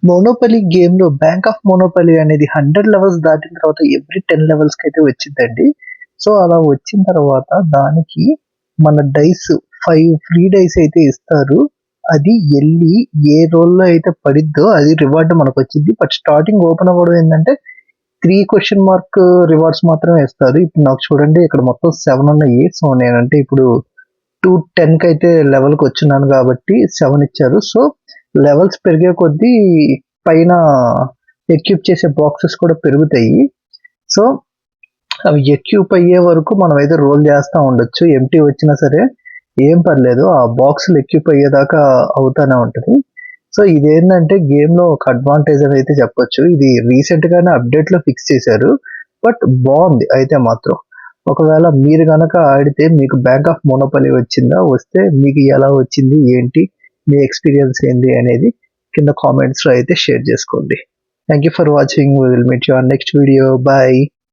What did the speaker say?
Monopoly గేమ్‌లో bank of monopoly అనేది 100 levels దాటిన తర్వాత ఎవ్రీ 10 లెవెల్స్‌కైతే వచ్చిద్దండి. సో, అలా వచ్చిన తర్వాత దానికి మన డైస్ 5 ఫ్రీ డైస్ అయితే ఇస్తారు. అది ఎళ్లి ఏ రోల్‌లో అయితే పడిద్దో అది రివార్డ్ మనకొచ్చిద్ది. బట్ స్టార్టింగ్ ఓపెన్ అవ్వడం ఏందంటే 3 క్వెషన్ మార్క్ రివార్డ్స్ మాత్రమే ఇస్తారు. ఇప్పుడు నాకు చూడండి ఇక్కడ మొత్తం 7 ఉన్నాయి. సో, నేనంటే ఇప్పుడు 10 కైతే లెవెల్‌కొచ్చున్నాను గాబట్టి 7 ఇచ్చారు. సో, లెవెల్స్ పెరిగే కొద్దీ పైన ఎక్విప్ చేసే బాక్సెస్ కూడా పెరుగుతాయి. సో, అవి ఎక్విప్ అయ్యే వరకు మనమైతే రోల్ చేస్తా ఉండొచ్చు. ఎంప్టీ వచ్చినా సరే ఏం పర్లేదు. ఆ బాక్స్‌లు ఎక్విప్ అయ్యేదాకా అవుతానే ఉంటది. సో, ఇదేందంటే గేమ్‌లో ఒక అడ్వాంటేజ్ అని అయితే చెప్పొచ్చు. ఇది రీసెంట్‌గానే అప్‌డేట్‌లో ఫిక్స్ చేశారు. బట్ బావుంది అయితే మాత్రం. ఒకవేళ మీరు గనక ఆడితే మీకు బ్యాంక్ ఆఫ్ మోనోపలి వచ్చిందా? వస్తే మీకు ఎలా వచ్చింది? ఏంటి? మీ ఎక్స్‌పీరియన్స్ ఏంది? అనేది కింద కామెంట్స్‌లో అయితే షేర్ చేసుకోండి. Thank you for watching. We will meet you on next video. By.